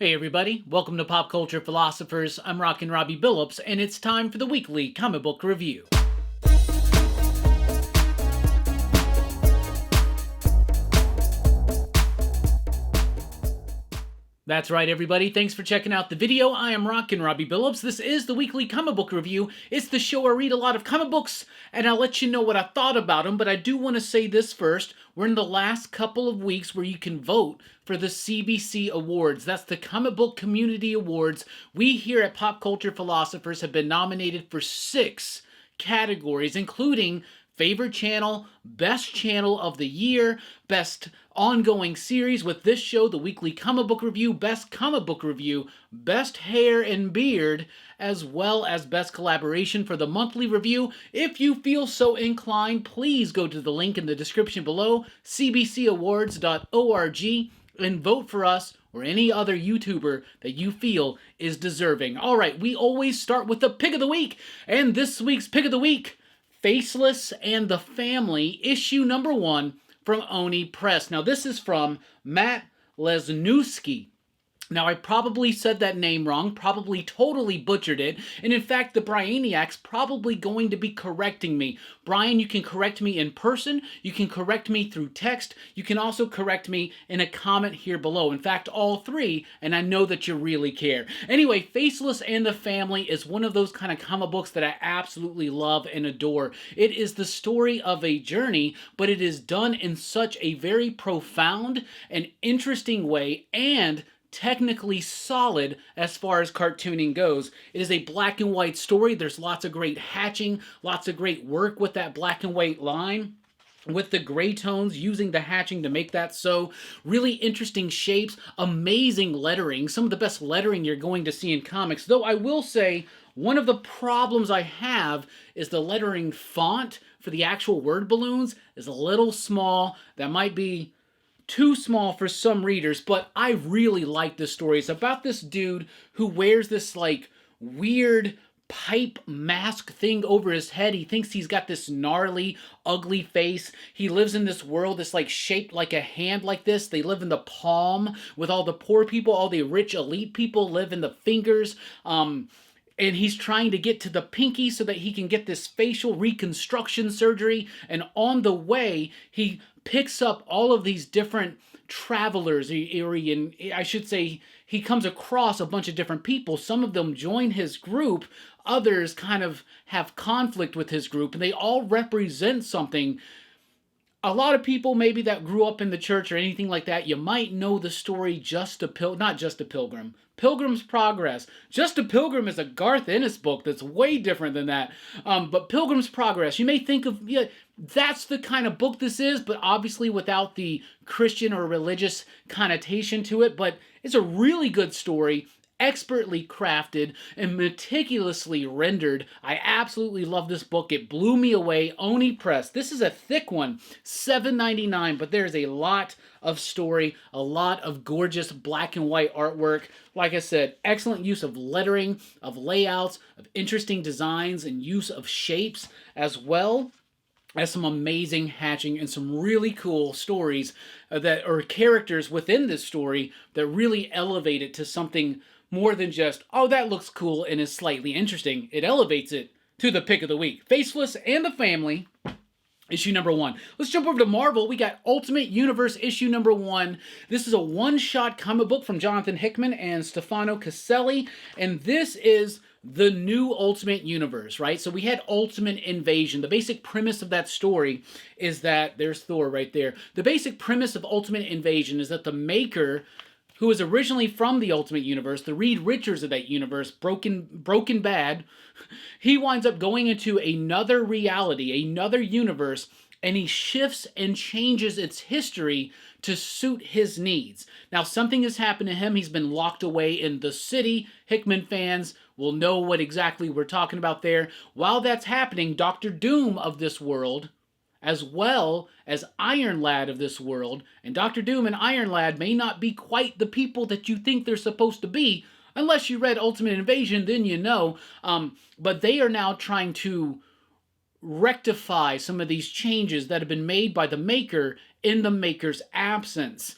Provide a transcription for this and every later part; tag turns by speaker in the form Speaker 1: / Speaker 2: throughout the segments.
Speaker 1: Hey everybody, welcome to Pop Culture Philosophers. I'm Rockin' Robbie Billups, and it's time for the weekly comic book review. That's right, everybody. Thanks for checking out the video. I am Rockin' Robbie Billups. This is the weekly comic book review. It's the show where I read a lot of comic books, and I'll let you know what I thought about them, but I do want to say this first. We're in the last couple of weeks where you can vote for the CBC Awards. That's the Comic Book Community Awards. We here at Pop Culture Philosophers have been nominated for 6 categories, including Favorite Channel, Best Channel of the Year, Best Ongoing Series with this show, the Weekly Comic Book Review, Best Comic Book Review, Best Hair and Beard, as well as Best Collaboration for the monthly review. If you feel so inclined, please go to the link in the description below, cbcawards.org, and vote for us or any other YouTuber that you feel is deserving. All right, we always start with the Pick of the Week, and this week's Pick of the Week, Faceless and the Family, issue number 1 from Oni Press. Now, this is from Matt Lesniewski. Now, I probably said that name wrong, probably totally butchered it, and in fact, the Brainiac's probably going to be correcting me. Brian, you can correct me in person, you can correct me through text, you can also correct me in a comment here below. In fact, all 3, and I know that you really care. Anyway, Faceless and the Family is one of those kind of comic books that I absolutely love and adore. It is the story of a journey, but it is done in such a very profound and interesting way, and technically solid as far as cartooning goes. It is a black and white story. There's lots of great hatching, lots of great work with that black and white line, with the gray tones, using the hatching to make that so. Really interesting shapes, amazing lettering, some of the best lettering you're going to see in comics. Though I will say, one of the problems I have is the lettering font for the actual word balloons is a little small. That might be too small for some readers, but I really like this story. It's about this dude who wears this like weird pipe mask thing over his head. He thinks he's got this gnarly, ugly face. He lives in this world that's like shaped like a hand like this. They live in the palm with all the poor people. All the rich elite people live in the fingers. And he's trying to get to the pinky so that he can get this facial reconstruction surgery. And on the way, he picks up all of these different travelers, or I should say, he comes across a bunch of different people. Some of them join his group, others kind of have conflict with his group, and they all represent something. A lot of people maybe that grew up in the church or anything like that, you might know the story not Just a Pilgrim. Pilgrim's Progress. Just a Pilgrim is a Garth Ennis book that's way different than that. But Pilgrim's Progress, you may think of, yeah, that's the kind of book this is, but obviously without the Christian or religious connotation to it. But it's a really good story, expertly crafted and meticulously rendered. I absolutely love this book. It blew me away. Oni Press. This is a thick one, $7.99, but there's a lot of story, a lot of gorgeous black and white artwork. Like I said, excellent use of lettering, of layouts, of interesting designs, and use of shapes, as well as some amazing hatching and some really cool stories or characters within this story that really elevate it to something more than just, oh, that looks cool and is slightly interesting. It elevates it to the Pick of the Week. Faceless and the Family, issue number 1. Let's jump over to Marvel. We got Ultimate Universe issue number 1. This is a one-shot comic book from Jonathan Hickman and Stefano Caselli, and this is the new Ultimate Universe, right? So we had Ultimate Invasion. The basic premise of that story is that, there's Thor right there. The basic premise of Ultimate Invasion is that the maker, who was originally from the Ultimate Universe, the Reed Richards of that universe, broken bad, he winds up going into another reality, another universe, and he shifts and changes its history to suit his needs. Now, something has happened to him. He's been locked away in the city. Hickman fans will know what exactly we're talking about there. While that's happening, Dr. Doom of this world, as well as Iron Lad of this world, and Dr. Doom and Iron Lad may not be quite the people that you think they're supposed to be, unless you read Ultimate Invasion, then you know, but they are now trying to rectify some of these changes that have been made by the maker in the maker's absence.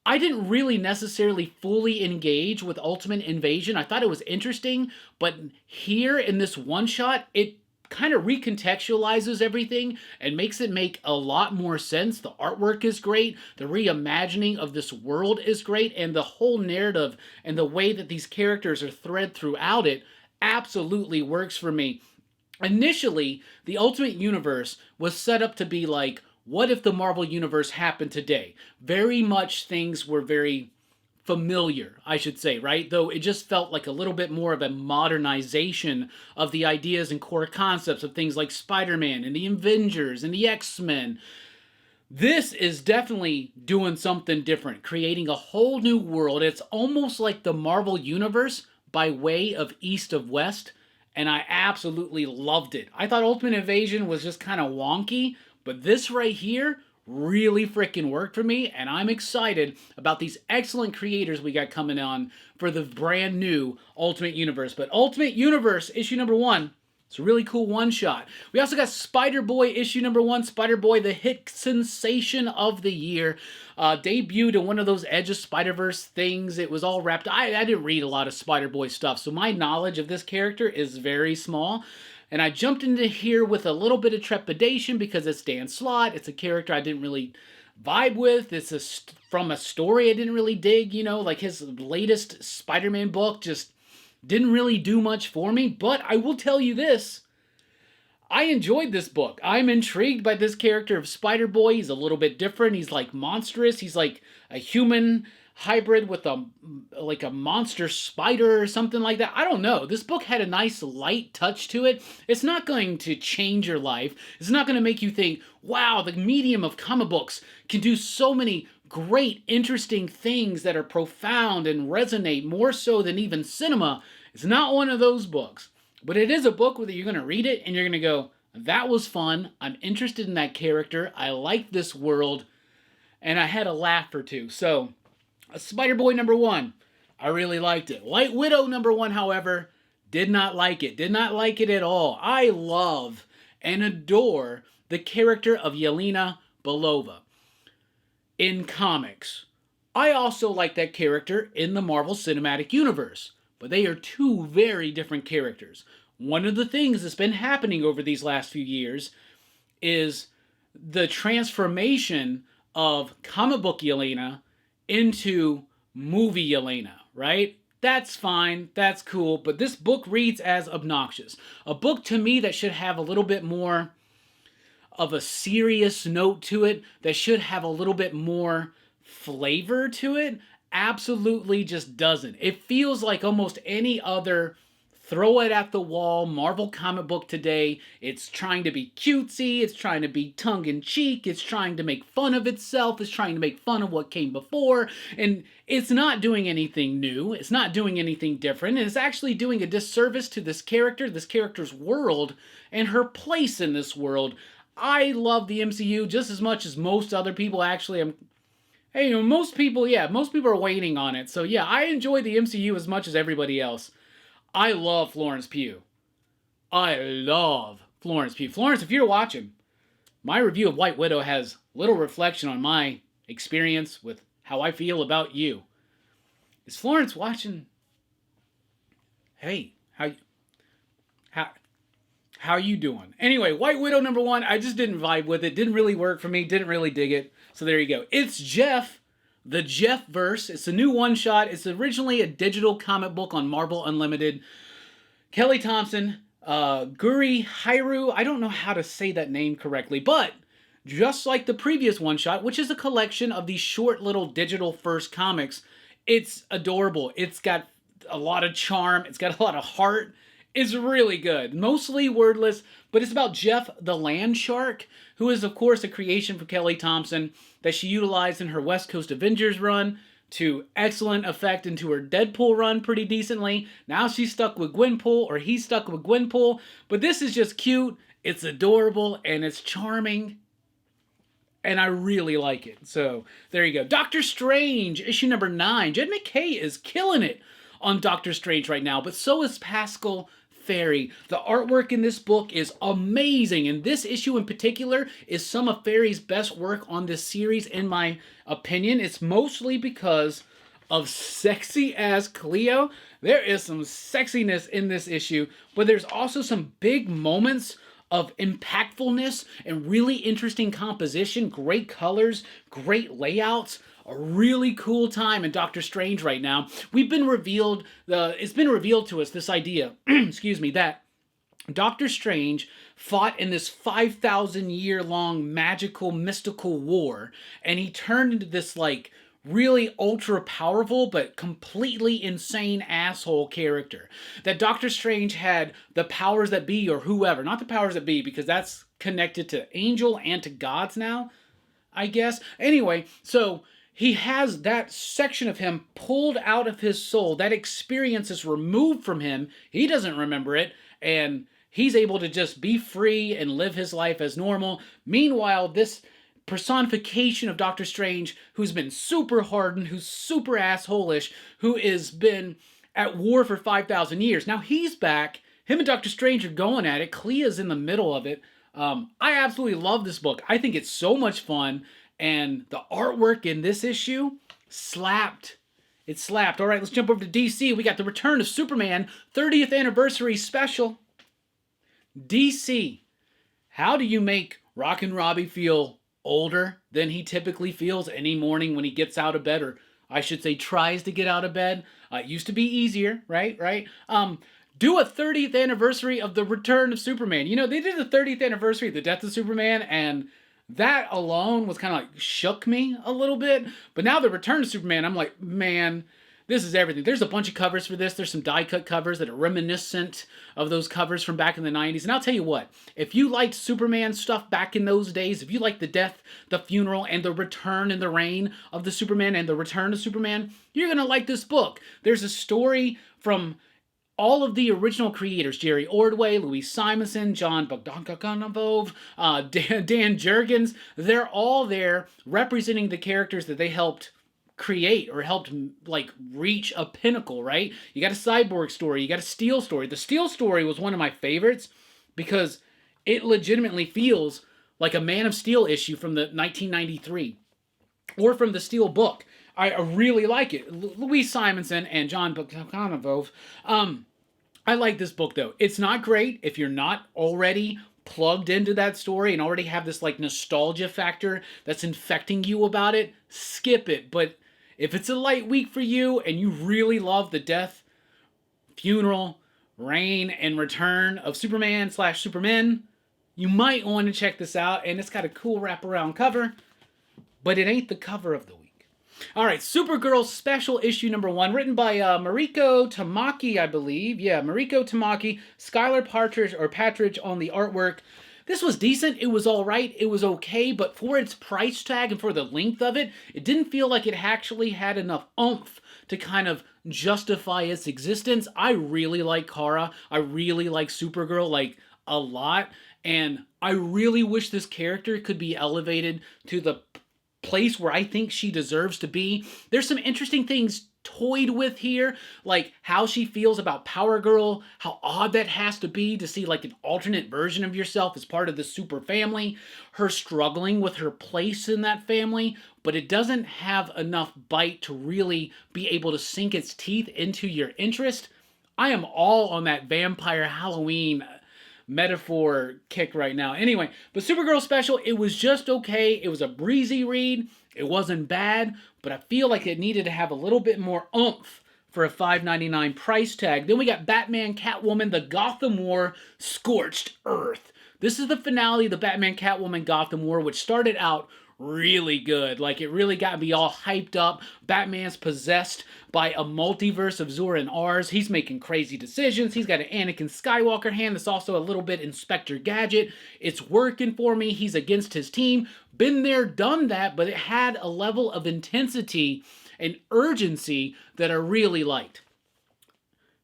Speaker 1: I didn't really necessarily fully engage with Ultimate Invasion. I thought it was interesting, but here in this one shot, it kind of recontextualizes everything and makes it make a lot more sense. The artwork is great, the reimagining of this world is great, and the whole narrative and the way that these characters are thread throughout it absolutely works for me. Initially, the Ultimate Universe was set up to be like, what if the Marvel Universe happened today? Very much things were very familiar, I should say, right? Though it just felt like a little bit more of a modernization of the ideas and core concepts of things like Spider-Man and the Avengers and the X-Men. This is definitely doing something different, creating a whole new world. It's almost like the Marvel Universe by way of East of West, and I absolutely loved it. I thought Ultimate Invasion was just kind of wonky, but this right here really freaking worked for me, and I'm excited about these excellent creators we got coming on for the brand new Ultimate Universe. But Ultimate Universe, issue number 1, it's a really cool one-shot. We also got Spider-Boy, issue number 1. Spider-Boy, the hit sensation of the year. Debuted in one of those Edge of Spider-Verse things. It was all wrapped. I didn't read a lot of Spider-Boy stuff, so my knowledge of this character is very small. And I jumped into here with a little bit of trepidation because it's Dan Slott. It's a character I didn't really vibe with. It's from a story I didn't really dig, you know, like his latest Spider-Man book just didn't really do much for me. But I will tell you this, I enjoyed this book. I'm intrigued by this character of Spider-Boy. He's a little bit different. He's like monstrous. He's like a human hybrid with a monster spider or something like that. I don't know. This book had a nice light touch to it. It's not going to change your life. It's not going to make you think, wow, the medium of comic books can do so many great, interesting things that are profound and resonate more so than even cinema. It's not one of those books. But it is a book where you're going to read it and you're going to go, that was fun. I'm interested in that character. I like this world. And I had a laugh or two. So, Spider-Boy number 1, I really liked it. White Widow number 1, however, did not like it. Did not like it at all. I love and adore the character of Yelena Belova in comics. I also like that character in the Marvel Cinematic Universe. But they are two very different characters. One of the things that's been happening over these last few years is the transformation of comic book Yelena into movie Yelena, right? That's fine, that's cool, but this book reads as obnoxious. A book to me that should have a little bit more of a serious note to it, that should have a little bit more flavor to it, absolutely just doesn't. It feels like almost any other throw it at the wall Marvel comic book today. It's trying to be cutesy, it's trying to be tongue-in-cheek, it's trying to make fun of itself, it's trying to make fun of what came before, and it's not doing anything new, it's not doing anything different, and it's actually doing a disservice to this character's world, and her place in this world. I love the MCU just as much as most other people actually. Hey, you know, most people are waiting on it. So yeah, I enjoy the MCU as much as everybody else. I love Florence Pugh. I love Florence Pugh. Florence, if you're watching, my review of White Widow has little reflection on my experience with how I feel about you. Is Florence watching? Hey, how you doing? Anyway, White Widow number 1, I just didn't vibe with it. Didn't really work for me. Didn't really dig it. So there you go. It's Jeff, the Jeff-verse. It's a new one-shot. It's originally a digital comic book on Marvel Unlimited. Kelly Thompson, Guri Hiru, I don't know how to say that name correctly, but just like the previous one-shot, which is a collection of these short little digital-first comics, it's adorable. It's got a lot of charm. It's got a lot of heart. It's really good. Mostly wordless, but it's about Jeff the Land Shark, who is, of course, a creation from Kelly Thompson that she utilized in her West Coast Avengers run to excellent effect into her Deadpool run pretty decently. Now she's stuck with Gwenpool, or he's stuck with Gwenpool, but this is just cute, it's adorable, and it's charming, and I really like it. So, there you go. Doctor Strange, issue number 9. Jed MacKay is killing it on Doctor Strange right now, but so is Pascal Fairy. The artwork in this book is amazing, and this issue in particular is some of Fairy's best work on this series, in my opinion. It's mostly because of sexy ass Cleo. There is some sexiness in this issue, but there's also some big moments of impactfulness and really interesting composition, great colors, great layouts. A really cool time in Doctor Strange right now. It's been revealed to us, this idea, excuse me, that Doctor Strange fought in this 5,000 year long magical mystical war, and he turned into this like really ultra powerful but completely insane asshole character. That Doctor Strange had the powers that be, or whoever, not the powers that be because that's connected to Angel and to gods now, I guess. Anyway, so he has that section of him pulled out of his soul. That experience is removed from him. He doesn't remember it, and he's able to just be free and live his life as normal. Meanwhile, this personification of Doctor Strange, who's been super hardened, who's super assholish, who has been at war for 5,000 years. Now he's back. Him and Doctor Strange are going at it. Clea's in the middle of it. I absolutely love this book. I think it's so much fun. And the artwork in this issue slapped. It slapped. All right, let's jump over to DC. We got the Return of Superman 30th Anniversary Special. DC. How do you make Rockin' Robbie feel older than he typically feels any morning when he gets out of bed, or I should say tries to get out of bed? It used to be easier, right? Do a 30th anniversary of the Return of Superman. You know, they did the 30th anniversary of the death of Superman, and that alone was kind of like shook me a little bit. But now the Return of Superman, I'm like, man, this is everything. There's a bunch of covers for this. There's some die-cut covers that are reminiscent of those covers from back in the 90s. And I'll tell you what, if you liked Superman stuff back in those days, if you liked the death, the funeral, and the return and the reign of the Superman and the Return of Superman, you're going to like this book. There's a story from all of the original creators, Jerry Ordway, Louis Simonson, John Bogdanov, Dan Jurgens. They're all there representing the characters that they helped create or helped like reach a pinnacle, right? You got a Cyborg story, you got a Steel story. The Steel story was one of my favorites because it legitimately feels like a Man of Steel issue from the 1993 or from the Steel book. I really like it. Louis Simonson and John Bogdanov. I like this book though. It's not great if you're not already plugged into that story and already have this like nostalgia factor that's infecting you about it. Skip it. But if it's a light week for you and you really love the death, funeral, reign, and return of Superman/Supermen, you might want to check this out. And it's got a cool wraparound cover, but it ain't the cover of the week. All right, Supergirl Special Issue number 1, written by Mariko Tamaki, I believe. Yeah, Mariko Tamaki, Skylar Patridge on the artwork. This was decent. It was all right. It was okay, but for its price tag and for the length of it, it didn't feel like it actually had enough oomph to kind of justify its existence. I really like Kara. I really like Supergirl, like, a lot. And I really wish this character could be elevated to the place where I think she deserves to be. There's some interesting things toyed with here, like how she feels about Power Girl, how odd that has to be to see like an alternate version of yourself as part of the super family, her struggling with her place in that family, but it doesn't have enough bite to really be able to sink its teeth into your interest. I am all on that vampire Halloween metaphor kick right now. Anyway, but Supergirl Special, it was just okay. It was a breezy read. It wasn't bad, but I feel like it needed to have a little bit more oomph for a $5.99 price tag. Then we got Batman Catwoman, the Gotham War, Scorched Earth. This is the finale of the Batman Catwoman Gotham War, which started out really good. Like, it really got me all hyped up. Batman's possessed by a multiverse of Zor and Ars. He's making crazy decisions. He's got an Anakin Skywalker hand that's also a little bit Inspector Gadget. It's working for me. He's against his team. Been there, done that, but it had a level of intensity and urgency that I really liked.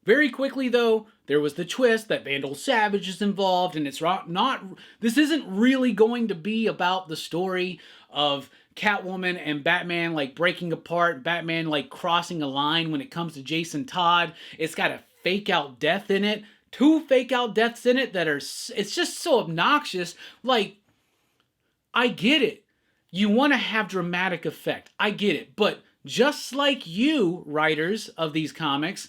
Speaker 1: Very quickly, though, there was the twist that Vandal Savage is involved, and it's not. This isn't really going to be about the story of Catwoman and Batman like breaking apart, Batman like crossing a line when it comes to Jason Todd. It's got a fake out death in it. 2 fake out deaths in it that are, it's just so obnoxious. Like, I get it. You want to have dramatic effect. I get it. But just like you, writers of these comics,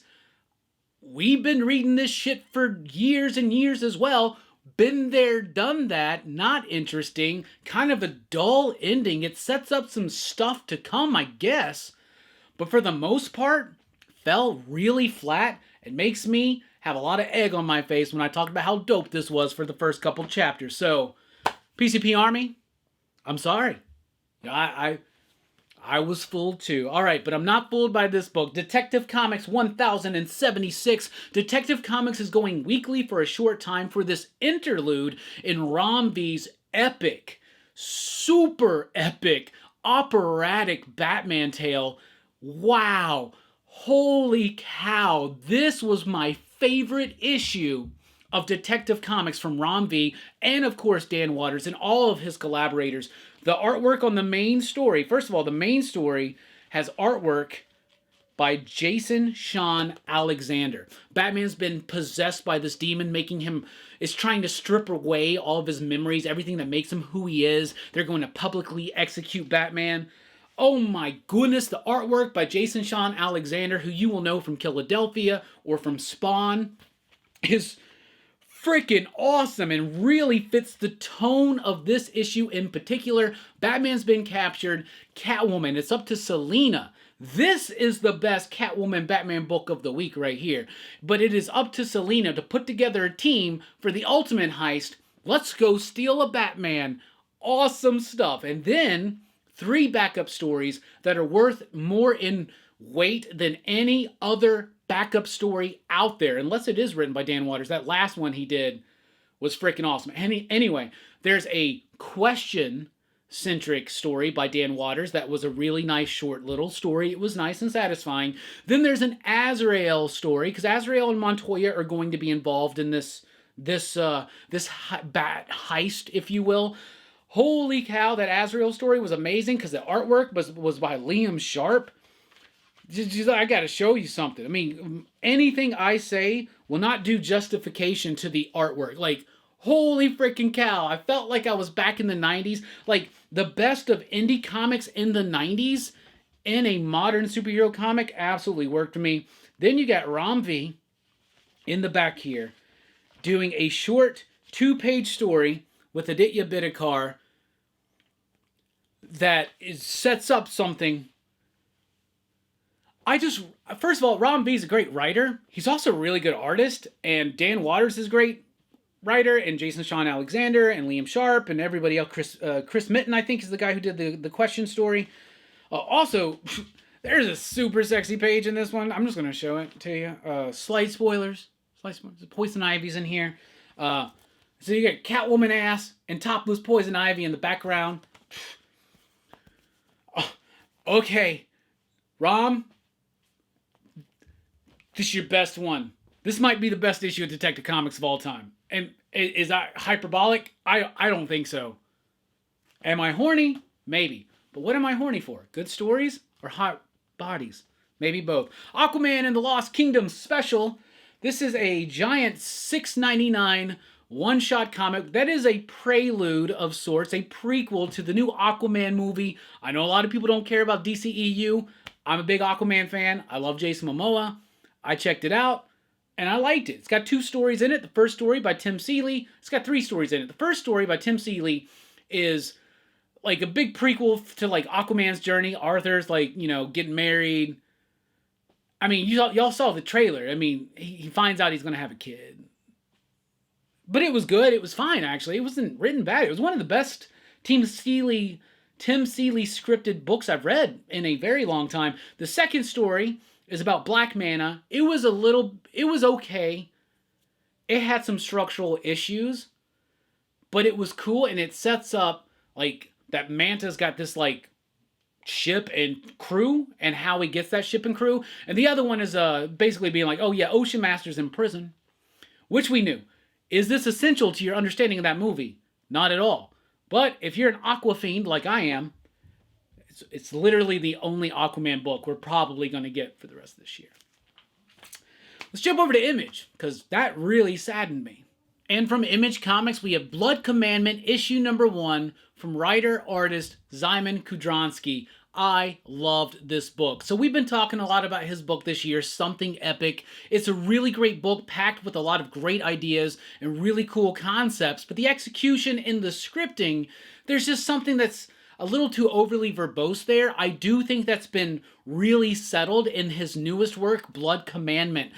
Speaker 1: we've been reading this shit for years and years as well. Been there, done that. Not interesting. Kind of a dull ending. It sets up some stuff to come, I guess. But for the most part, fell really flat. It makes me have a lot of egg on my face when I talked about how dope this was for the first couple chapters. So, PCP Army, I'm sorry. I was fooled too. Alright, but I'm not fooled by this book. Detective Comics 1076. Detective Comics is going weekly for a short time for this interlude in Ram V's epic, super epic, operatic Batman tale. Wow. Holy cow. This was my favorite issue of Detective Comics from Ram V and, of course, Dan Watters and all of his collaborators. The artwork on the main story, first of all, the main story has artwork by Jason Sean Alexander. Batman's been possessed by this demon, is trying to strip away all of his memories, everything that makes him who he is. They're going to publicly execute Batman. Oh my goodness, the artwork by Jason Sean Alexander, who you will know from Philadelphia or from Spawn, is freaking awesome and really fits the tone of this issue in particular. Batman's been captured. Catwoman, it's up to Selina. This is the best Catwoman Batman book of the week right here. But it is up to Selina to put together a team for the ultimate heist. Let's go steal a Batman. Awesome stuff. And then 3 backup stories that are worth more in weight than any other backup story out there, unless it is written by Dan Watters. That last one he did was freaking awesome. Anyway, there's a question-centric story by Dan Watters that was a really nice short little story. It was nice and satisfying. Then there's an Azrael story, because Azrael and Montoya are going to be involved in this bat heist, if you will. Holy cow, that Azrael story was amazing, because the artwork was by Liam Sharp. I gotta show you something. I mean, anything I say will not do justification to the artwork. Like, holy freaking cow. I felt like I was back in the 90s. Like, the best of indie comics in the 90s in a modern superhero comic absolutely worked for me. Then you got Ram V in the back here doing a short 2-page story with Aditya Bidikar that sets up something. First of all, Ram V is a great writer. He's also a really good artist, and Dan Watters is a great writer, and Jason Sean Alexander, and Liam Sharp, and everybody else. Chris Mitten, I think, is the guy who did the question story. Also, there's a super sexy page in this one. I'm just going to show it to you. Slight spoilers. Poison Ivy's in here. So you got Catwoman ass and topless Poison Ivy in the background. Okay, Ram, this is your best one. This might be the best issue of Detective Comics of all time. And is that hyperbolic? I don't think so. Am I horny? Maybe. But what am I horny for? Good stories or hot bodies? Maybe both. Aquaman and the Lost Kingdom special. This is a giant $6.99 one-shot comic. That is a prelude of sorts, a prequel to the new Aquaman movie. I know a lot of people don't care about DCEU. I'm a big Aquaman fan. I love Jason Momoa. I checked it out, and I liked it. It's got 2 stories in it. The first story by Tim Seeley. It's got 3 stories in it. The first story by Tim Seeley is like a big prequel to like Aquaman's journey. Arthur's like, getting married. I mean, y'all saw the trailer. I mean, he finds out he's going to have a kid. But it was good. It was fine, actually. It wasn't written bad. It was one of the best Tim Seeley scripted books I've read in a very long time. The second story is about Black Manta. It was okay. It had some structural issues, but it was cool, and it sets up, like, that Manta's got this, like, ship and crew, and how he gets that ship and crew. And the other one is basically being like, oh yeah, Ocean Master's in prison, which we knew. Is this essential to your understanding of that movie? Not at all. But if you're an Aqua fiend like I am, it's literally the only Aquaman book we're probably going to get for the rest of this year. Let's jump over to Image, because that really saddened me. And from Image Comics, we have Blood Commandment, issue number 1, from writer-artist Szymon Kudranski. I loved this book. So we've been talking a lot about his book this year, Something Epic. It's a really great book, packed with a lot of great ideas and really cool concepts, but the execution in the scripting, there's just something that's a little too overly verbose there. I do think that's been really settled in his newest work, Blood Commandment.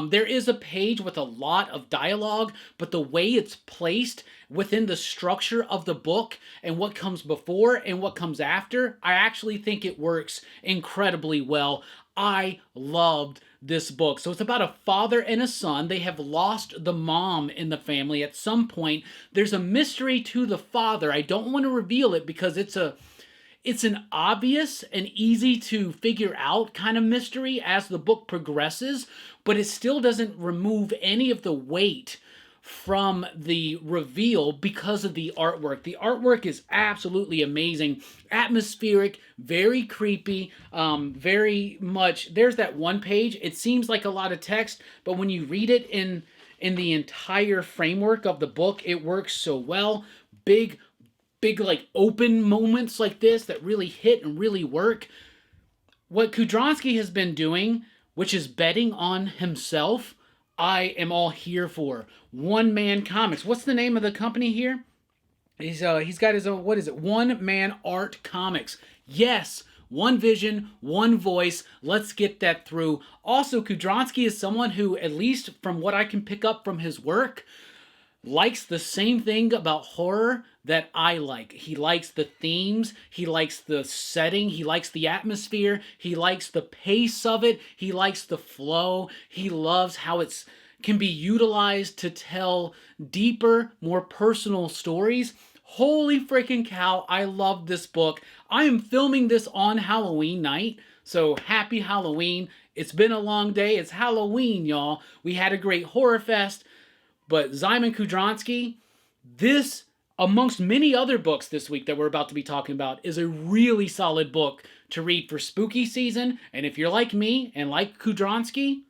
Speaker 1: There is a page with a lot of dialogue, but the way it's placed within the structure of the book and what comes before and what comes after, I actually think it works incredibly well. I loved this book. So it's about a father and a son. They have lost the mom in the family at some point. There's a mystery to the father. I don't want to reveal it because it's an obvious and easy to figure out kind of mystery as the book progresses, but it still doesn't remove any of the weight from the reveal because of the artwork. The artwork is absolutely amazing, atmospheric, very creepy, very much. There's that one page. It seems like a lot of text, but when you read it in the entire framework of the book, it works so well. Big like open moments like this that really hit and really work. What Kudranski has been doing, which is betting on himself, I am all here for. One Man Comics. What's the name of the company here? He's got his own, what is it? One Man Art Comics. Yes, one vision, one voice. Let's get that through. Also, Kudranski is someone who, at least from what I can pick up from his work, likes the same thing about horror that I like. He likes the themes, he likes the setting, he likes the atmosphere, he likes the pace of it, he likes the flow, he loves how it's can be utilized to tell deeper, more personal stories. Holy freaking cow, I love this book. I am filming this on Halloween night, so happy Halloween. It's been a long day. It's Halloween, y'all. We had a great horror fest. But Szymon Kudranski, this, amongst many other books this week that we're about to be talking about, is a really solid book to read for spooky season. And if you're like me and like Kudranski,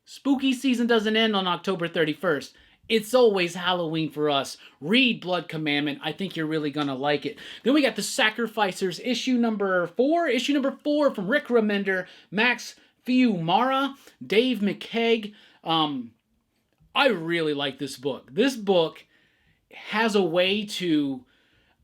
Speaker 1: spooky season doesn't end on October 31st. It's always Halloween for us. Read Blood Commandment. I think you're really going to like it. Then we got The Sacrificers, issue number 4. Issue number 4 from Rick Remender, Max Fiumara, Dave McKeag. I really like this book. This book has a way to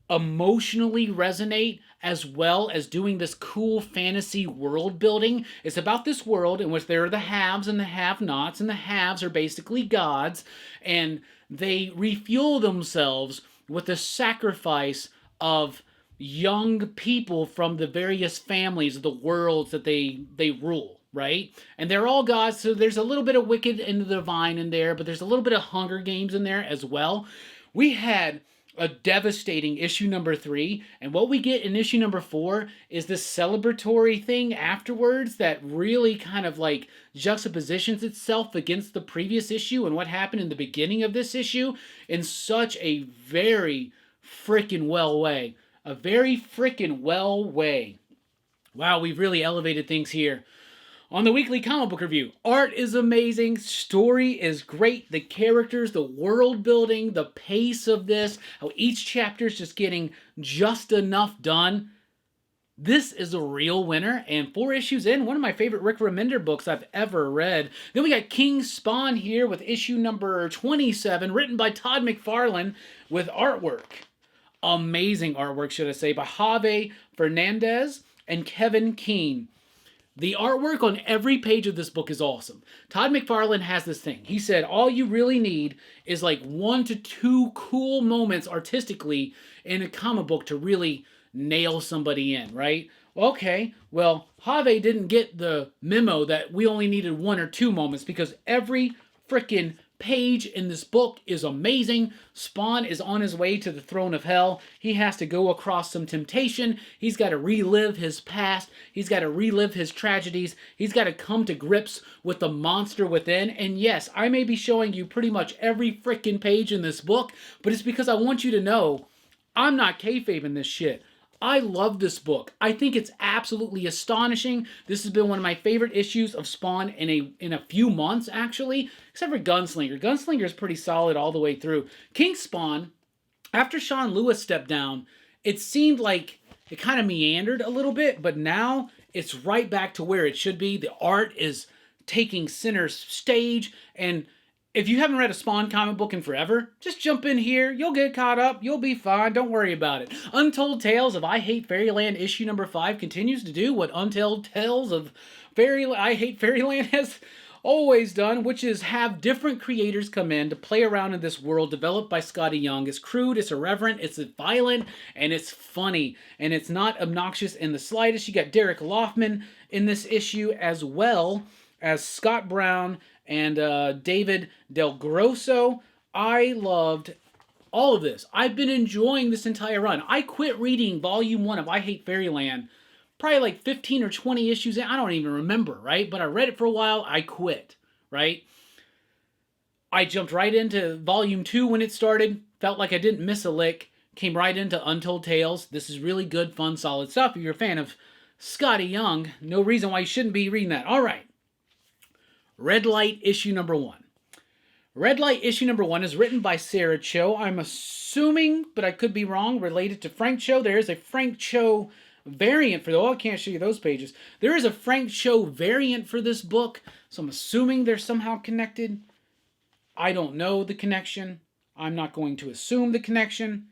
Speaker 1: emotionally resonate as well as doing this cool fantasy world building. It's about this world in which there are the haves and the have-nots, and the haves are basically gods, and they refuel themselves with the sacrifice of young people from the various families of the worlds that they rule. Right? And they're all gods, so there's a little bit of wicked and the divine in there, but there's a little bit of Hunger Games in there as well. We had a devastating issue number 3, and what we get in issue number 4 is this celebratory thing afterwards that really kind of like juxtapositions itself against the previous issue and what happened in the beginning of this issue in such a very freaking well way. A very freaking well way. Wow, we've really elevated things here. On the weekly comic book review, art is amazing, story is great, the characters, the world building, the pace of this, how each chapter is just getting just enough done. This is a real winner, and 4 issues in, one of my favorite Rick Remender books I've ever read. Then we got King Spawn here with issue number 27, written by Todd McFarlane with artwork. Amazing artwork, should I say, by Javier Fernandez and Kevin Keane. The artwork on every page of this book is awesome. Todd McFarlane has this thing. He said all you really need is like 1 to 2 cool moments artistically in a comic book to really nail somebody in, right? Okay, well, Javier didn't get the memo that we only needed 1 or 2 moments because every frickin' page in this book is amazing. Spawn is on his way to the throne of hell. He has to go across some temptation. He's got to relive his past. He's got to relive his tragedies. He's got to come to grips with the monster within. And yes, I may be showing you pretty much every freaking page in this book, but it's because I want you to know I'm not kayfabing this shit. I love this book. I think it's absolutely astonishing. This has been one of my favorite issues of Spawn in a few months, actually, except for Gunslinger. Gunslinger is pretty solid all the way through. King Spawn, after Sean Lewis stepped down, it seemed like it kind of meandered a little bit, but now it's right back to where it should be. The art is taking center stage, and if you haven't read a Spawn comic book in forever, just jump in here. You'll get caught up. You'll be fine. Don't worry about it. Untold Tales of I Hate Fairyland issue number 5 continues to do what Untold Tales of I Hate Fairyland has always done, which is have different creators come in to play around in this world developed by Scotty Young. It's crude, it's irreverent, it's violent, and it's funny. And it's not obnoxious in the slightest. You got Derek Loffman in this issue, as well as Scott Brown and David Del Grosso. I loved all of this. I've been enjoying this entire run. I quit reading volume 1 of I Hate Fairyland probably like 15 or 20 issues in. I don't even remember, right? But I read it for a while. I quit, right? I jumped right into volume 2 when it started. Felt like I didn't miss a lick. Came right into Untold Tales. This is really good, fun, solid stuff. If you're a fan of Scotty Young, no reason why you shouldn't be reading that. All right. Red Light issue number 1. Red Light issue number 1 is written by Sarah Cho. I'm assuming, but I could be wrong, related to Frank Cho. There is a Frank Cho variant for I can't show you those pages. There is a Frank Cho variant for this book, so I'm assuming they're somehow connected. I don't know the connection. I'm not going to assume the connection.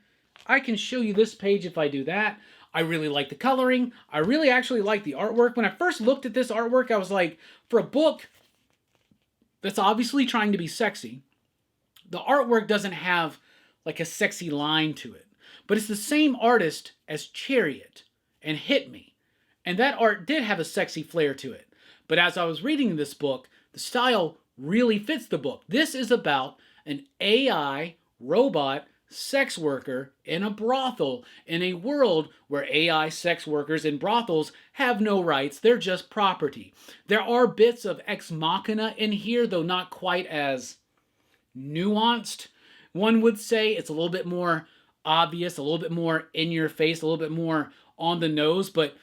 Speaker 1: I can show you this page if I do that. I really like the coloring. I really actually like the artwork. When I first looked at this artwork, I was like, for a book that's obviously trying to be sexy, the artwork doesn't have like a sexy line to it. But it's the same artist as Chariot and Hit Me. And that art did have a sexy flair to it. But as I was reading this book, the style really fits the book. This is about an AI robot sex worker in a brothel in a world where AI sex workers in brothels have no rights. They're just property. There are bits of ex machina in here, though not quite as nuanced. One would say it's a little bit more obvious, a little bit more in your face, a little bit more on the nose, but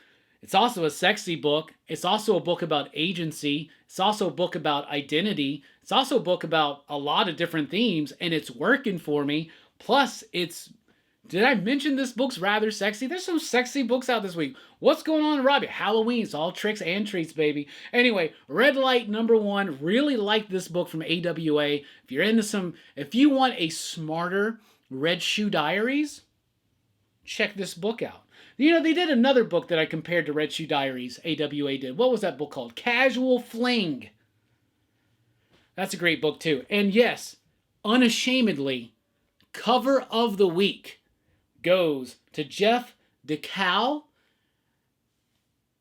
Speaker 1: it's also a sexy book. It's also a book about agency. It's also a book about identity. It's also a book about a lot of different themes, and it's working for me. Plus, did I mention this book's rather sexy? There's some sexy books out this week. What's going on, Robbie? Halloween. It's all tricks and treats, baby. Anyway, Red Light number 1. Really like this book from AWA. If you want a smarter Red Shoe Diaries, check this book out. You know, they did another book that I compared to Red Shoe Diaries, AWA did. What was that book called? Casual Fling. That's a great book, too. And yes, unashamedly, cover of the week goes to Jeff DeCal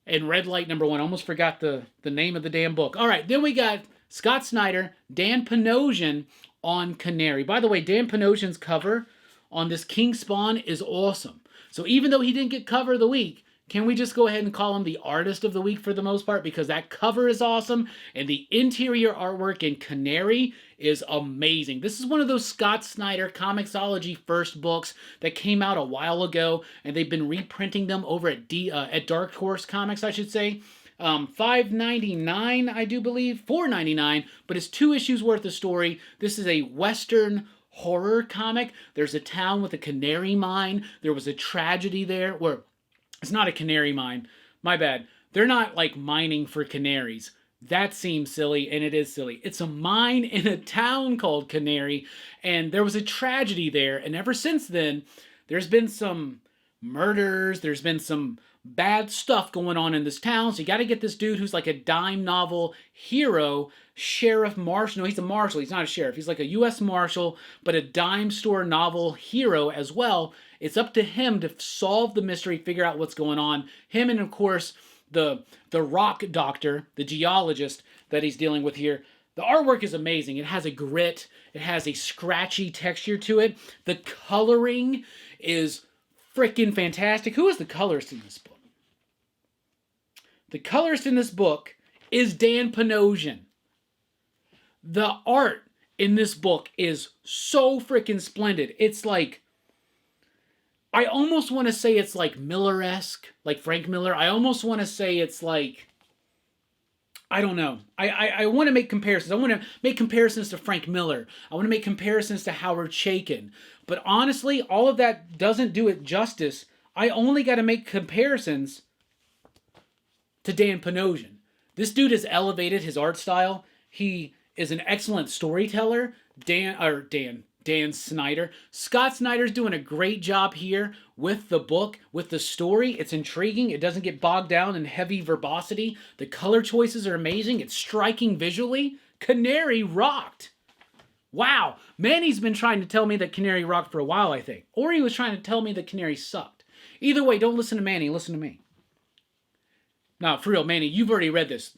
Speaker 1: and Red Light number 1. Almost forgot the name of the damn book. All right, then we got Scott Snyder, Dan Panosian on Canary. By the way, Dan Panosian's cover on this King Spawn is awesome. So even though he didn't get cover of the week, can we just go ahead and call him the artist of the week for the most part? Because that cover is awesome, and the interior artwork in Canary is amazing. This is one of those Scott Snyder Comixology first books that came out a while ago, and they've been reprinting them over at Dark Horse Comics, I should say. $5.99, I do believe, $4.99, but it's 2 issues worth of story. This is a Western horror comic. There's a town with a canary mine. There was a tragedy there where it's not a canary mine. My bad. They're not like mining for canaries. That seems silly, and it is silly. It's a mine in a town called Canary, and there was a tragedy there, and ever since then, there's been some murders, there's been some bad stuff going on in this town, so you got to get this dude who's like a dime novel hero, Sheriff Marshall. No, he's a marshal. He's not a sheriff. He's like a U.S. Marshal, but a dime store novel hero as well. It's up to him to solve the mystery, figure out what's going on. Him and, of course, the rock doctor, the geologist that he's dealing with here. The artwork is amazing. It has a grit. It has a scratchy texture to it. The coloring is freaking fantastic. Who is the colorist in this book? The colorist in this book is Dan Panosian. The art in this book is so freaking splendid. It's like, I almost want to say it's like Miller-esque, like Frank Miller. I almost want to say it's like, I don't know. I want to make comparisons. I want to make comparisons to Frank Miller. I want to make comparisons to Howard Chaykin. But honestly, all of that doesn't do it justice. I only got to make comparisons to Dan Panosian. This dude has elevated his art style. He is an excellent storyteller. Dan Snyder. Scott Snyder's doing a great job here with the book, with the story. It's intriguing. It doesn't get bogged down in heavy verbosity. The color choices are amazing. It's striking visually. Canary rocked. Wow. Manny's been trying to tell me that Canary rocked for a while, I think. Or he was trying to tell me that Canary sucked. Either way, don't listen to Manny. Listen to me. Now, for real, Manny, you've already read this.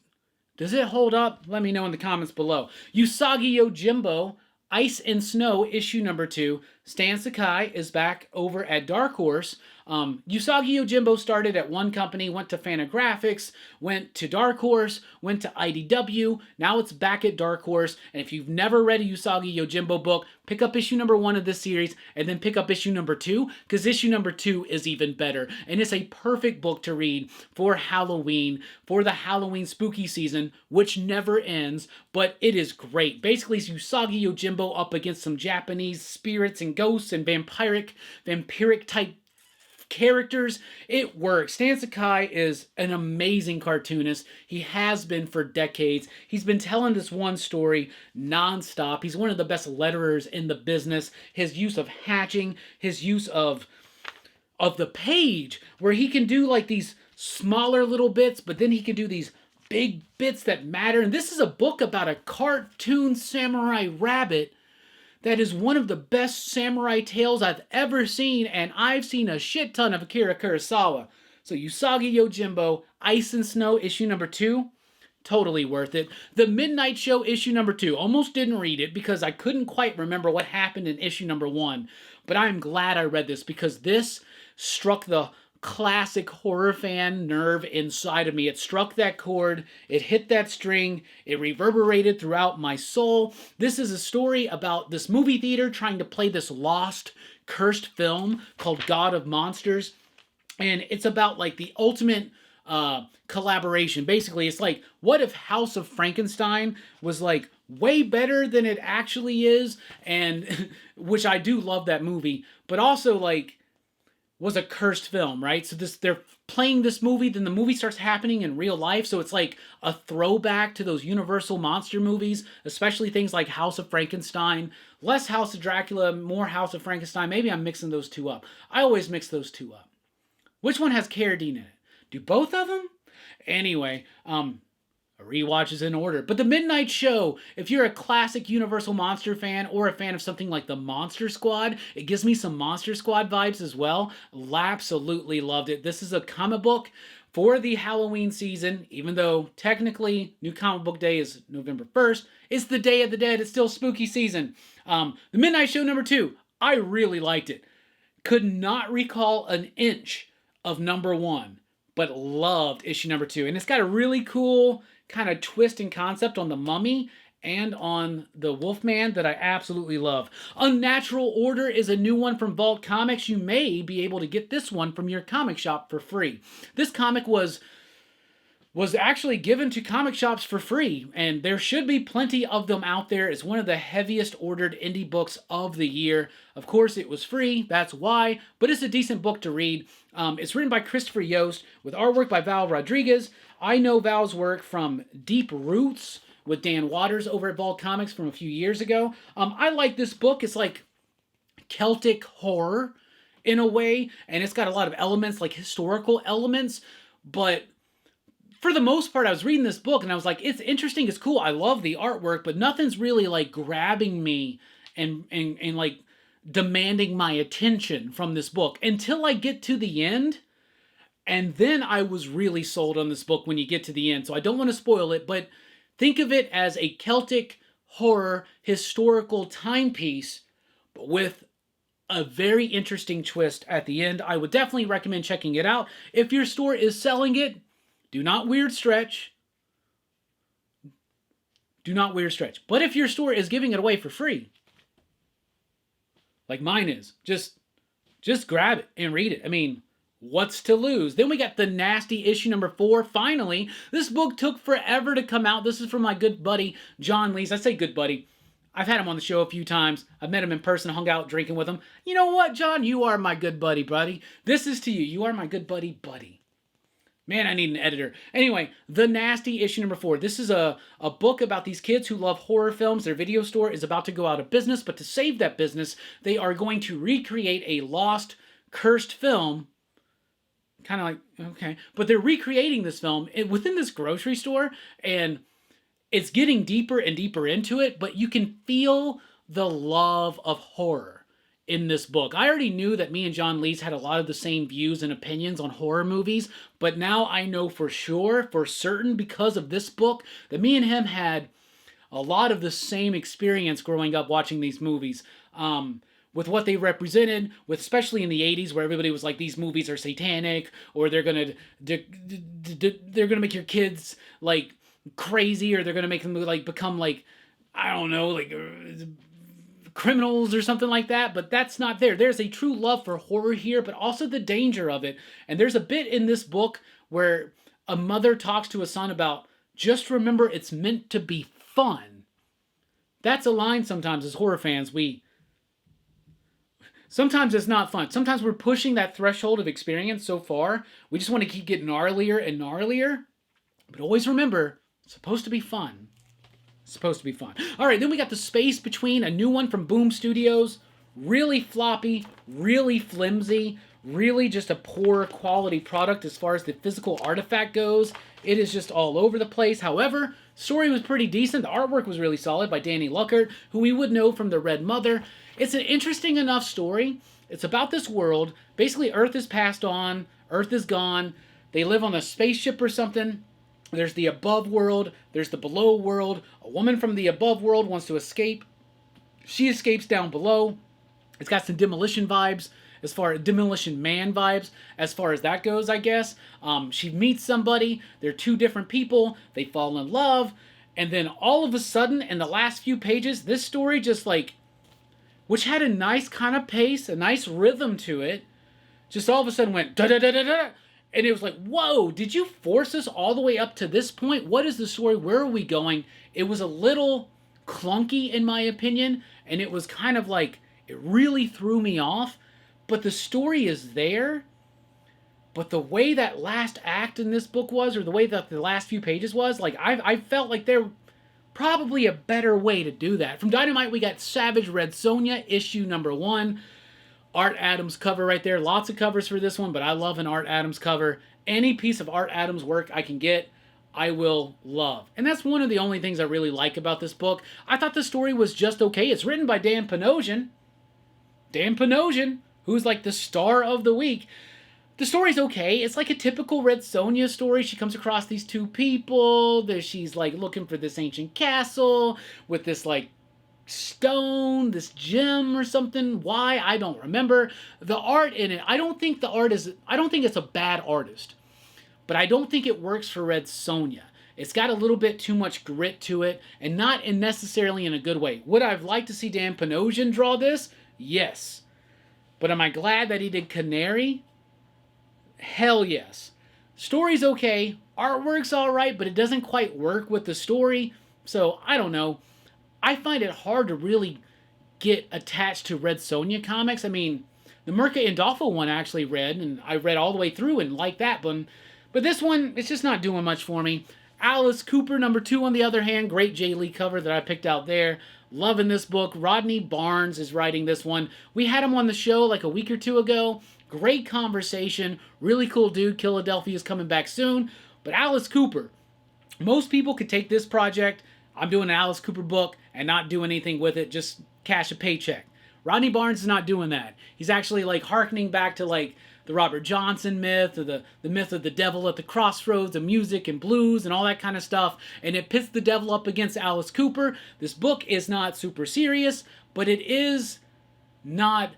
Speaker 1: Does it hold up? Let me know in the comments below. Usagi Yojimbo, Ice and Snow, issue number 2. Stan Sakai is back over at Dark Horse. Usagi Yojimbo started at one company, went to Fantagraphics, went to Dark Horse, went to IDW. Now it's back at Dark Horse. And if you've never read a Usagi Yojimbo book, pick up issue number 1 of this series and then pick up issue number 2, because issue number 2 is even better. And it's a perfect book to read for Halloween, for the Halloween spooky season, which never ends, but it is great. Basically, it's Usagi Yojimbo up against some Japanese spirits and ghosts and vampiric type characters. It works. Stan Sakai is an amazing cartoonist. He has been for decades. He's been telling this one story nonstop. He's one of the best letterers in the business. His use of hatching, his use of the page, where he can do like these smaller little bits, but then he can do these big bits that matter. And this is a book about a cartoon samurai rabbit that is one of the best samurai tales I've ever seen, and I've seen a shit ton of Akira Kurosawa. So Usagi Yojimbo, Ice and Snow, issue number 2, totally worth it. The Midnight Show, issue number 2, almost didn't read it because I couldn't quite remember what happened in issue number 1, but I'm glad I read this because this struck the classic horror fan nerve inside of me. It struck that chord, it hit that string, it reverberated throughout my soul. This is a story about this movie theater trying to play this lost, cursed film called God of Monsters, and it's about like the ultimate collaboration. Basically, it's like, what if House of Frankenstein was like way better than it actually is, and which I do love that movie, but also like was a cursed film, right? So they're playing this movie, then the movie starts happening in real life, so it's like a throwback to those Universal monster movies, especially things like House of Frankenstein, less House of Dracula, more House of Frankenstein. Maybe I'm mixing those two up. I always mix those two up. Which one has Carradine in it? Do both of them? Anyway, a rewatch is in order. But The Midnight Show, if you're a classic Universal Monster fan or a fan of something like the Monster Squad, it gives me some Monster Squad vibes as well. Absolutely loved it. This is a comic book for the Halloween season, even though technically New Comic Book Day is November 1st. It's the Day of the Dead. It's still spooky season. The Midnight Show number 2, I really liked it. Could not recall an inch of number 1, but loved issue number 2. And it's got a really cool kind of twist and concept on the mummy and on the Wolfman that I absolutely love. Unnatural Order is a new one from Vault Comics. You may be able to get this one from your comic shop for free. This comic was actually given to comic shops for free, and there should be plenty of them out there. It's one of the heaviest ordered indie books of the year. Of course, it was free, that's why, but it's a decent book to read. It's written by Christopher Yost with artwork by Val Rodriguez. I know Val's work from Deep Roots with Dan Waters over at Vault Comics from a few years ago. I like this book. It's like Celtic horror in a way, and it's got a lot of elements, like historical elements, but for the most part, I was reading this book and I was like, it's interesting, it's cool, I love the artwork, but nothing's really like grabbing me and like demanding my attention from this book until I get to the end. And then I was really sold on this book when you get to the end. So I don't want to spoil it, but think of it as a Celtic horror historical timepiece, but with a very interesting twist at the end. I would definitely recommend checking it out. If your store is selling it, do not weird stretch. Do not weird stretch. But if your store is giving it away for free, like mine is, just just grab it and read it. I mean, what's to lose? Then we got The Nasty issue number 4. Finally, this book took forever to come out. This is from my good buddy, John Lees. I say good buddy. I've had him on the show a few times. I've met him in person, hung out drinking with him. You know what, John? You are my good buddy. This is to you. You are my good buddy. Man, I need an editor. Anyway, The Nasty issue number 4. This is a book about these kids who love horror films. Their video store is about to go out of business, but to save that business, they are going to recreate a lost, cursed film. Kind of like, okay. But they're recreating this film within this grocery store, and it's getting deeper and deeper into it, but you can feel the love of horror in this book. I already knew that me and John Lees had a lot of the same views and opinions on horror movies, but now I know for sure, for certain, because of this book, that me and him had a lot of the same experience growing up watching these movies. With what they represented, with especially in the 80s, where everybody was like, these movies are satanic, or they're gonna make your kids like crazy, or they're gonna make them like become like, I don't know, like criminals or something like that. But that's not there. There's a true love for horror here, but also the danger of it. And there's a bit in this book where a mother talks to a son about, just remember it's meant to be fun. That's a line sometimes as horror fans sometimes it's not fun. Sometimes we're pushing that threshold of experience so far. We just want to keep getting gnarlier and gnarlier. But always remember, it's supposed to be fun. It's supposed to be fun. All right, then we got The Space Between, a new one from Boom Studios. Really floppy, really flimsy, really just a poor quality product as far as the physical artifact goes. It is just all over the place. However, story was pretty decent. The artwork was really solid by Danny Luckert, who we would know from The Red Mother. It's an interesting enough story. It's about this world. Basically, Earth is passed on. Earth is gone. They live on a spaceship or something. There's the above world. There's the below world. A woman from the above world wants to escape. She escapes down below. It's got some Demolition vibes, as far as Demolition Man vibes, as far as that goes, I guess. She meets somebody. They're two different people. They fall in love. And then all of a sudden, in the last few pages, this story just like, which had a nice kind of pace, a nice rhythm to it, just all of a sudden went da-da-da-da-da. And it was like, whoa, did you force us all the way up to this point? What is the story? Where are we going? It was a little clunky, in my opinion, and it was kind of like, it really threw me off. But the story is there. But the way that last act in this book was, or the way that the last few pages was, like, I felt like there probably a better way to do that. From Dynamite, we got Savage Red Sonja, issue number 1. Art Adams cover right there. Lots of covers for this one, but I love an Art Adams cover. Any piece of Art Adams work I can get, I will love. And that's one of the only things I really like about this book. I thought the story was just okay. It's written by Dan Panosian. Dan Panosian, who's like the star of the week. The story's okay. It's like a typical Red Sonja story. She comes across these two people. She's like looking for this ancient castle with this like stone, this gem or something. Why? I don't remember. The art in it, I don't think it's a bad artist. But I don't think it works for Red Sonja. It's got a little bit too much grit to it, and not necessarily in a good way. Would I have liked to see Dan Panosian draw this? Yes. But am I glad that he did Canary? Hell yes. Story's okay, artwork's alright, but it doesn't quite work with the story, so I don't know. I find it hard to really get attached to Red Sonja comics. I mean, the Mirka Indolfo one I actually read, and I read all the way through and liked that one, but this one, it's just not doing much for me. Alice Cooper, number 2, on the other hand, great Jay Lee cover that I picked out there. Loving this book. Rodney Barnes is writing this one. We had him on the show like a week or two ago. Great conversation. Really cool dude. Philadelphia is coming back soon. But Alice Cooper. Most people could take this project, I'm doing an Alice Cooper book, and not do anything with it. Just cash a paycheck. Rodney Barnes is not doing that. He's actually like hearkening back to like the Robert Johnson myth, or the myth of the devil at the crossroads of music and blues and all that kind of stuff. And it pits the devil up against Alice Cooper. This book is not super serious, but it is not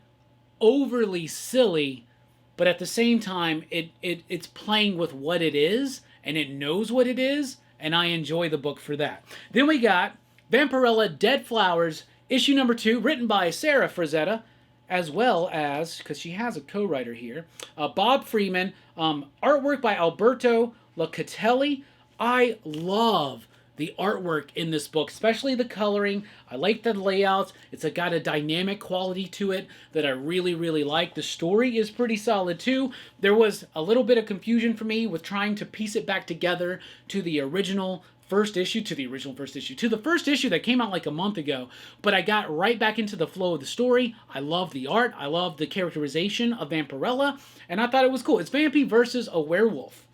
Speaker 1: overly silly. But at the same time, it's playing with what it is, and it knows what it is, and I enjoy the book for that. Then we got Vampirella Dead Flowers, issue number 2, written by Sarah Frazetta, as well as, because she has a co-writer here, Bob Freeman, artwork by Alberto Locatelli. I love the artwork in this book, especially the coloring. I like the layouts. It's got a dynamic quality to it that I really, really like. The story is pretty solid too. There was a little bit of confusion for me with trying to piece it back together to the original first issue, to the first issue that came out like a month ago, but I got right back into the flow of the story. I love the art. I love the characterization of Vampirella, and I thought it was cool. It's Vampy versus a werewolf.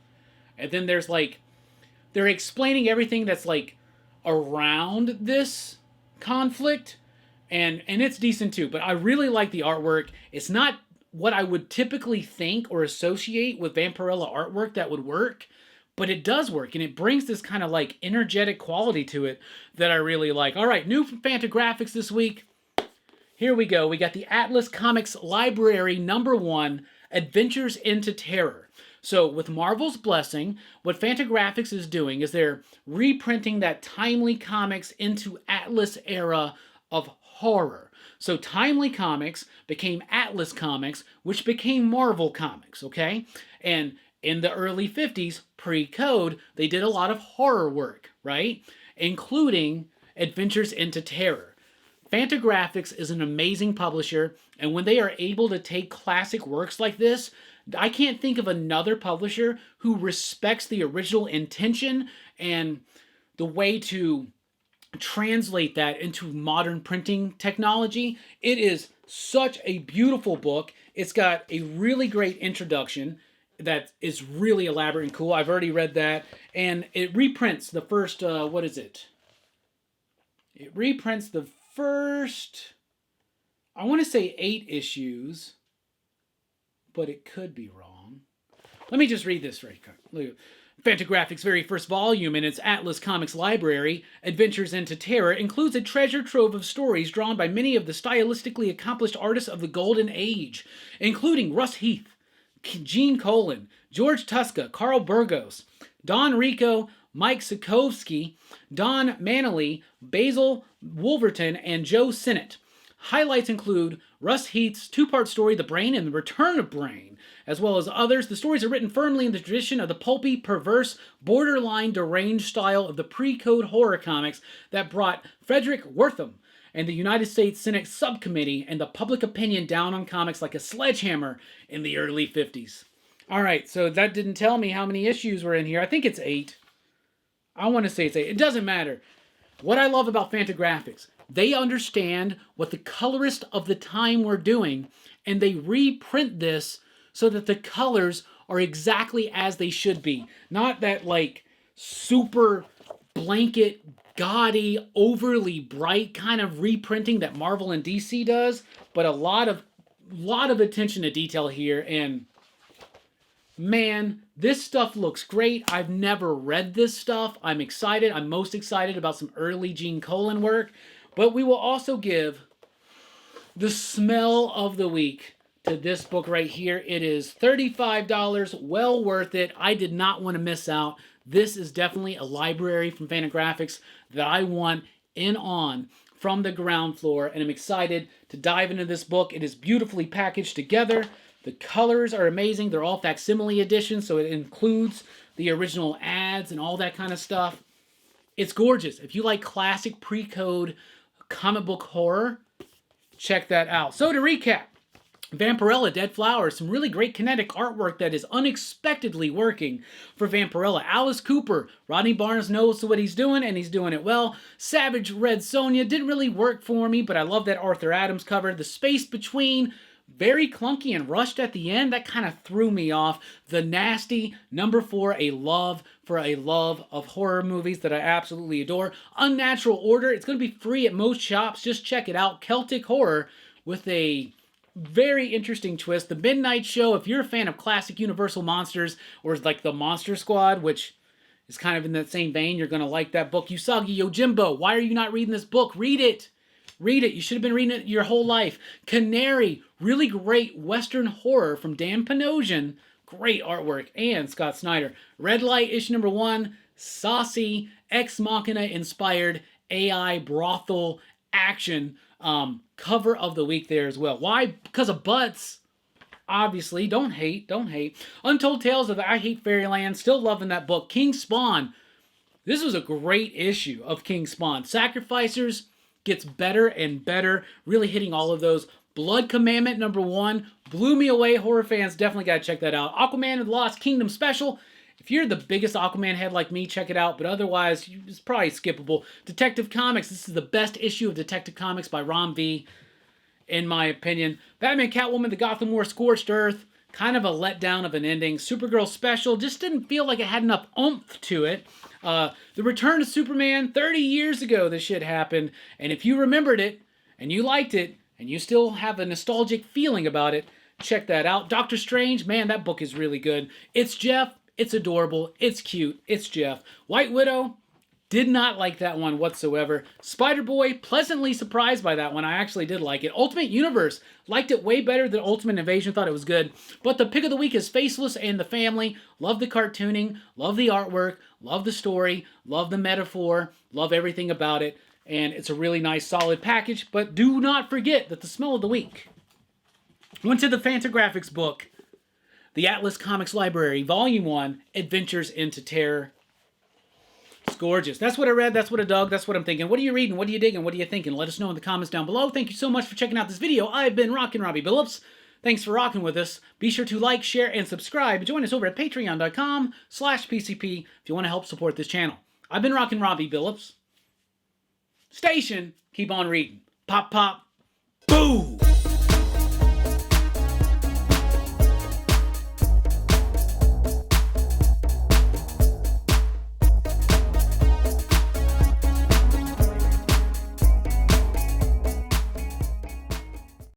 Speaker 1: And then there's like, they're explaining everything that's like around this conflict, and it's decent too. But I really like the artwork. It's not what I would typically think or associate with Vampirella artwork that would work, but it does work, and it brings this kind of like energetic quality to it that I really like. All right, new from Fantagraphics this week. Here we go. We got the Atlas Comics Library #1, Adventures into Terror. So with Marvel's blessing, what Fantagraphics is doing is they're reprinting that Timely Comics into Atlas era of horror. So Timely Comics became Atlas Comics, which became Marvel Comics, okay? And in the early 50s, pre-code, they did a lot of horror work, right? Including Adventures into Terror. Fantagraphics is an amazing publisher, and when they are able to take classic works like this, I can't think of another publisher who respects the original intention and the way to translate that into modern printing technology. It is such a beautiful book. It's got a really great introduction that is really elaborate and cool. I've already read that. And it reprints the first, what is it? It reprints the first, I want to say 8 issues, but it could be wrong. Let me just read this right quick. Fantagraphics' very first volume in its Atlas Comics library, Adventures into Terror, includes a treasure trove of stories drawn by many of the stylistically accomplished artists of the Golden Age, including Russ Heath, Gene Colan, George Tuska, Carl Burgos, Don Rico, Mike Sikowski, Don Manley, Basil Wolverton, and Joe Sinnott. Highlights include Russ Heath's 2-part story, The Brain and the Return of Brain, as well as others. The stories are written firmly in the tradition of the pulpy, perverse, borderline deranged style of the pre-code horror comics that brought Frederick Wortham and the United States Senate Subcommittee and the public opinion down on comics like a sledgehammer in the early 50s. All right, so that didn't tell me how many issues were in here. I think it's 8. I want to say it's 8. It doesn't matter. What I love about Fantagraphics, they understand what the colorists of the time were doing, and they reprint this so that the colors are exactly as they should be. Not that like super blanket, gaudy, overly bright kind of reprinting that Marvel and DC does, but a lot of attention to detail here. And man, this stuff looks great. I've never read this stuff. I'm excited. I'm most excited about some early Gene Colan work. But we will also give the smell of the week to this book right here. It is $35, well worth it. I did not want to miss out. This is definitely a library from Fantagraphics that I want in on from the ground floor, and I'm excited to dive into this book. It is beautifully packaged together. The colors are amazing. They're all facsimile editions, so it includes the original ads and all that kind of stuff. It's gorgeous. If you like classic pre-code comic book horror, check that out. So to recap, Vampirella, Dead Flowers, some really great kinetic artwork that is unexpectedly working for Vampirella. Alice Cooper, Rodney Barnes knows what he's doing, and he's doing it well. Savage Red Sonja didn't really work for me, but I love that Arthur Adams cover. The space between, very clunky and rushed at the end. That kind of threw me off. The Nasty, #4, a love of horror movies that I absolutely adore. Unnatural Order, it's going to be free at most shops. Just check it out. Celtic Horror with a very interesting twist. The Midnight Show, if you're a fan of classic Universal monsters, or like the Monster Squad, which is kind of in that same vein, you're going to like that book. Usagi Yojimbo, why are you not reading this book? Read it. Read it. You should have been reading it your whole life. Canary, really great Western horror from Dan Panosian. Great artwork. And Scott Snyder. Red Light, issue #1. Saucy, Ex Machina inspired AI brothel action cover of the week there as well. Why? Because of butts. Obviously, don't hate. Untold Tales of I Hate Fairyland, still loving that book. King Spawn, this was a great issue of King Spawn. Sacrificers gets better and better, really hitting all of those. Blood Commandment #1 blew me away. Horror fans definitely got to check that out. Aquaman and the Lost Kingdom special. If you're the biggest Aquaman head like me, check it out, but otherwise, it's probably skippable. Detective Comics, this is the best issue of Detective Comics by Ron V, in my opinion. Batman, Catwoman, the Gotham War, Scorched Earth, kind of a letdown of an ending. Supergirl special, just didn't feel like it had enough oomph to it. The Return of Superman, 30 years ago this shit happened, and if you remembered it, and you liked it, and you still have a nostalgic feeling about it, check that out. Doctor Strange, man, that book is really good. It's Jeff, it's adorable, it's cute, it's Jeff. White Widow, did not like that one whatsoever. Spider-Boy, pleasantly surprised by that one. I actually did like it. Ultimate Universe, liked it way better than Ultimate Invasion. Thought it was good. But the pick of the week is Faceless and the Family. Love the cartooning, love the artwork, love the story, love the metaphor, love everything about it. And it's a really nice, solid package. But do not forget that the smell of the week went to the Fantagraphics book, the Atlas Comics Library, Volume 1, Adventures into Terror. It's gorgeous. That's what I read. That's what I dug. That's what I'm thinking. What are you reading? What are you digging? What are you thinking? Let us know in the comments down below. Thank you so much for checking out this video. I've been Rockin' Robbie Billups. Thanks for rocking with us. Be sure to like, share, and subscribe. Join us over at patreon.com/PCP if you want to help support this channel. I've been Rockin' Robbie Billups. Station, keep on reading. Pop, pop, boom!